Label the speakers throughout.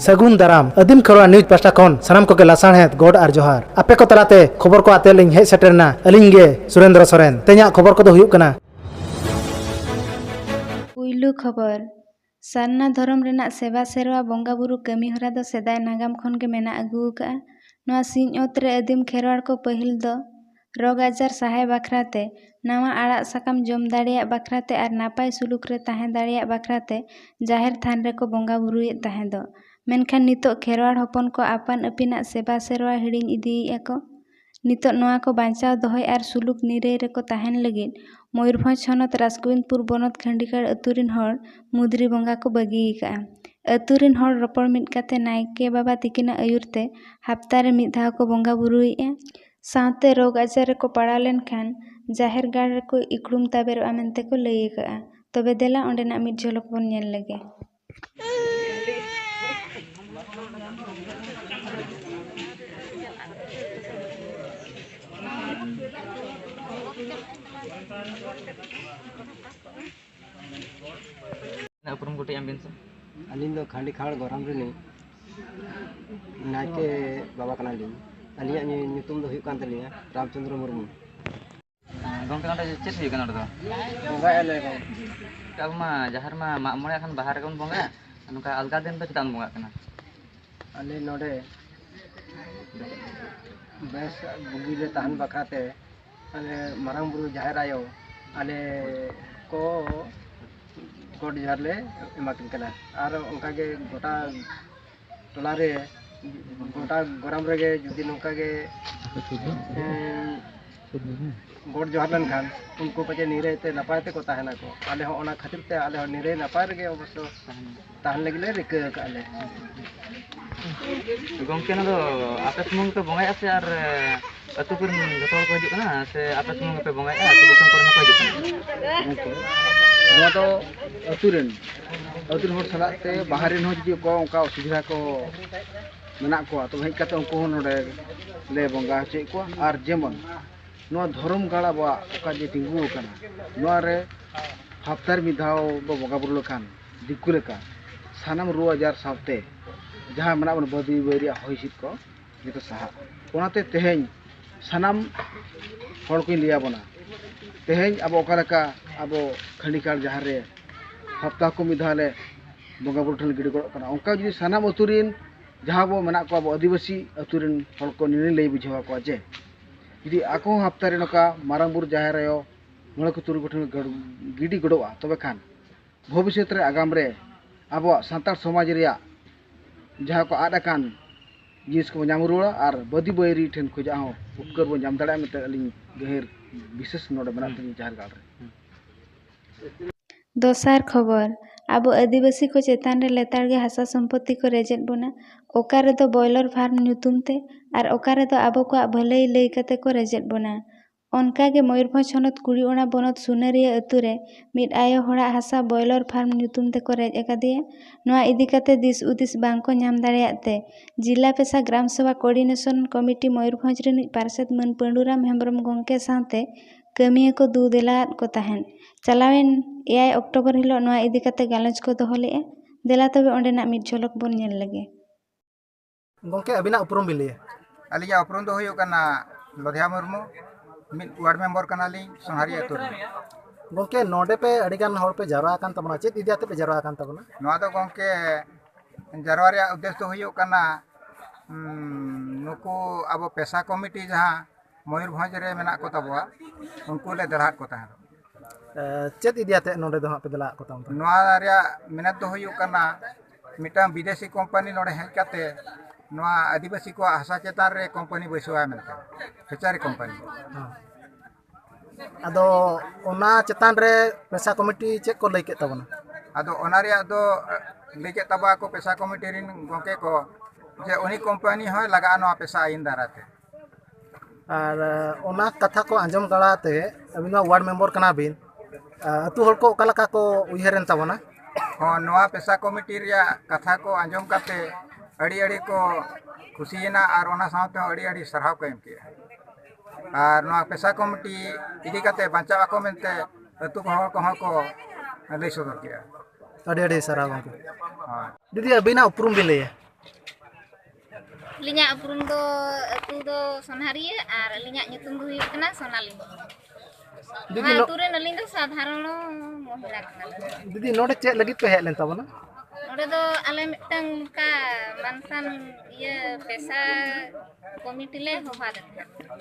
Speaker 1: सगुन दाराम आदिम Kherwa news pasta खन सानाम को लासाणहेद गोड आर जोहार आपे को तलाते खबर को आते लिंग हेज सेटरना अलिंग गे सुरेंद्र सोरेन तेजा खबर को हुयुग कना
Speaker 2: पुइलु खबर सारना धरम रेना सेवा सेरवा बंगा बुरु कमी हरा दो सेदाय नागाम खन के मेना अगु का नवा सिंह ओत रे आदिम खेरवाड़ को पहिल दो रोग आजार सहाय बाखराते नवा आड़ा साकाम जम दाड़िया बाखराते आर नापाय सुलुक रे ताहें दाड़िया बाखराते जाहिर थान रे को बंगा बुरुए ताहें दो मेनखान नितो खेरवाड़ हपन को आपन अपिना सेवा सेरवा हिड़िंग इदी को नितो नवा को बांचाव दोहय आर सुलुक निरे रे को ताहेन लगिन मयूरभंज हनत राजगोविंदपुर बनत खंडिकाड़ अतुरिन हर मुदरी बंगा को बगी का अतुरिन हर रपड़ मिट काते नायके बाबा तिकिना आयुरते हफ्ता रे मिद धाव को बंगा बुरुए साथे रोग आजार को पड़ा लेन खान जाहिर गाड़ रे को इकड़ुम ताबेरोआ मेनते को लई का तबे देला ओंडेना मिद झलक बन नेल लगे
Speaker 3: उपरम गोटे आम बिन
Speaker 4: अलिंग दो खांडी खाड़ गरम रे नायके बाबा कना लिंग अलिया ᱧᱩᱛᱩᱢ ᱫᱚ ᱦᱩᱭᱩᱜ ᱠᱟᱱ ᱛᱟᱹᱞᱤᱧᱟ रामचंद्र मुर्मू
Speaker 3: गंके नोडे चेत हुई कना दो
Speaker 4: बंगा एले को
Speaker 3: अब मा जहर मा मा मणे खान बाहर रे बंगा नुका अलगा दिन दो चतान बंगा कना
Speaker 4: अले नोडे बेस बुगी ले ताहन बखाते अले मारांग बुरु जाहिर आयो अले को गोड जहरले एमाकिन कना आर उनका के गोटा टोला रे गोटा गरम रे जुदी नौका के गोड जोहर लन खान उनको पचे नीरे ते नपाय ते को ताहना को आले हो ओना खातिर ते आले हो नीरे नपाय रे अवश्य ताहन लगिले रिक काले
Speaker 3: गंके ना दो आपे सुमुंग पे बंगाया से आर अतु पर जतोर को हिजुक ना से आपे सुमुंग पे बंगाया से दिसम पर न को हिजुक
Speaker 4: ना तो अतुरेन हर सलाते बाहर रेन हो जदी को उनका असुविधा को मेना को तो हेज काते उनको नोडे ले बंगा होचे को आर जेमन नो धर्म गाड़ा बा का जे तिंगु कना नो रे हफ्तार मिधाव बो बंगा बुरु लखान दिक्कु लेका सानाम रु आजार सावते जहां मना बन बदी बेरिया होइसित को जेतो साहा ओनाते तेहेन सानाम हर को लिया बना तेहेन अब ओकालका अब खंडिकाल जहां रे हफ्ता को मिधाले बंगा बुरु ठन गिडी गड़ो कना ओंका जदी सानाम अतुरिन जहां बो मना को अब आदिवासी अतुरिन हर को निने लई बुझावा को जे यदि आको हफ्ता रे नका मारांग बुरु जाहिर आयो मोळे को तुरु गठन गिडी गड़ोआ तबे खान भविष्यत रे आगाम रे अब सानतार समाज रिया जहां को आदाकान जिस को नाम रुआ और बदी बैरी ठेन खोजा हो उपकर बो नाम दाड़ा में अलिंग गहिर विशेष नोडे बना तनी जाहिर गाड़ रे
Speaker 2: दोसार खबर अब आदिवासी को चेतान रे लेतार गे हासा संपत्ति को रेजेट बोना ओकारे दो बॉयलर फार्म न्यूतुम ते आर ओकारे दो आबो को भलई लई कते को रेजेट बोना ओनका गे मयूरभंज हनत कुड़ी ओना बनत सुनरिया अतु रे मिड आयो होड़ा हासा बॉयलर फार्म न्यूतुम ते को रेज एकादिया नोआ इदी कते दिस उदिस बांग को नाम दाड़ियाते जिला पेशा ग्राम सभा कोऑर्डिनेशन कमिटी मयूरभंज रे पार्षद मन पंडुराम हेम्ब्रम गंके साथे कमिया को दू देला को ताहेन चलावेन 8 अक्टोबर हिलो नोआ इदी कते गालंज को दोहले देला तबे ओंडेना मिड झलक बोन नेल लगे
Speaker 1: गंके अबिना उपरम बिले
Speaker 5: अलिया उपरम दो होयो कना Lodhia Murmu mid ward member कना ली सोनारिया अतु
Speaker 1: गंके नोडे पे अडिगान हर पे जारवा कान तबना चेत इदियाते पे जारवा कान तबना
Speaker 5: नोआ दो गंके जारवारिया उद्देश्य तो होयो कना नुको अब पेशा कमिटी जहां मयूरभंज रे मेना को तबवा उनको ले दलहाट को ताहे
Speaker 1: चेत इदियाते नोडे दो हा पे दला को तम
Speaker 5: नोआ रिया मेना तो होयो कना मिटा विदेशी कंपनी नोडे हेज काते नोआ आदिवासी को आशा चेतान रे कंपनी बैसवा मेनते फेचारी कंपनी
Speaker 1: आदो ओना चेतान रे पेशा कमिटी चेक को लई के तबना
Speaker 5: आदो ओना रिया दो लई के तबा को पेशा कमिटी रिन गंके को जे उनी कंपनी हो लगा नोआ पेशा आइन दाराते
Speaker 1: और ओना कथा को आंजम गलाते अबिन वार्ड मेंबर कना बिन अतु हर को ओकालका को उयहरन तबना
Speaker 5: हो नोआ पेशा कमिटी रिया कथा को आंजम काते अड़ी अड़ी को खुशीना और ओना साथे अड़ी अड़ी सरहाव को एम किया और नोआ पेशा कमिटी इदी काते बांचा को मेनते अतु को लई सदर किया
Speaker 1: अड़ी अड़ी सरहाव गंके दीदी अबिना उपरुम बिले
Speaker 6: Alinya uprum do atu do Sonharia ar alinya nyutum do huyuk kena Sonali.
Speaker 1: दीदी
Speaker 6: Nah, aturan alin do sadharono mohila kana.
Speaker 1: दीदी नोडे चेक लगी पे हेज लेन ताबना
Speaker 6: Ode do ale mitang ka mansan iya pesa komite le hoba de.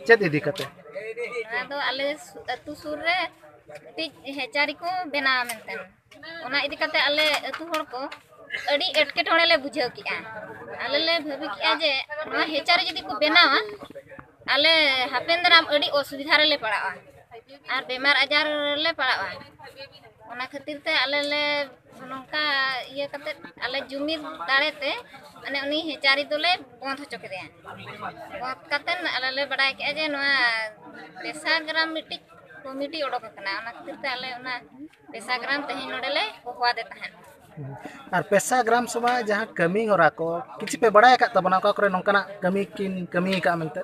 Speaker 1: चेक इदी कते
Speaker 6: Nah, do ale atu sur re tik hechari ko bena menten. Ona idi kate ale atu hor ko adi etketone le bujhau ki'a. Ale le bhabi ki'a je noa hechari jodi ko benawa ale hapen daram adi osubidha re le padawa. Ar bemar ajar le padawa. Ona khatir te ale le nongka iya kate ale jumir dare te ane uni hechari dole bond hocho kedeya. Bond katen ale le badai ki'a je noa pesa gram mitik komiti odok kana ona khatir te ale ona pesa gram tehin node le howa de tahen.
Speaker 1: और पैसा ग्राम सभा जहाँ कमी हो रहा को किसी पे बड़ा का तब ना करे नौकना कमी किन कमी का मनते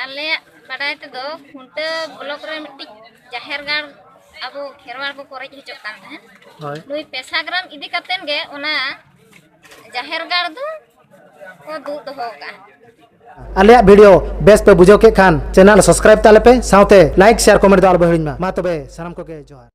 Speaker 6: ale badai te do hunte blok re mitik jaher gar abo kherwar ko korej hicok kan tahen.
Speaker 1: होय
Speaker 6: Nui pesa gram idi katen ge ona jaher gar do ko du doho ka.
Speaker 1: Alia video base पे बुझो के Khan channel subscribe ताले पे साउते like share comment दाल बहिन मा तबे सनम को के जोहार।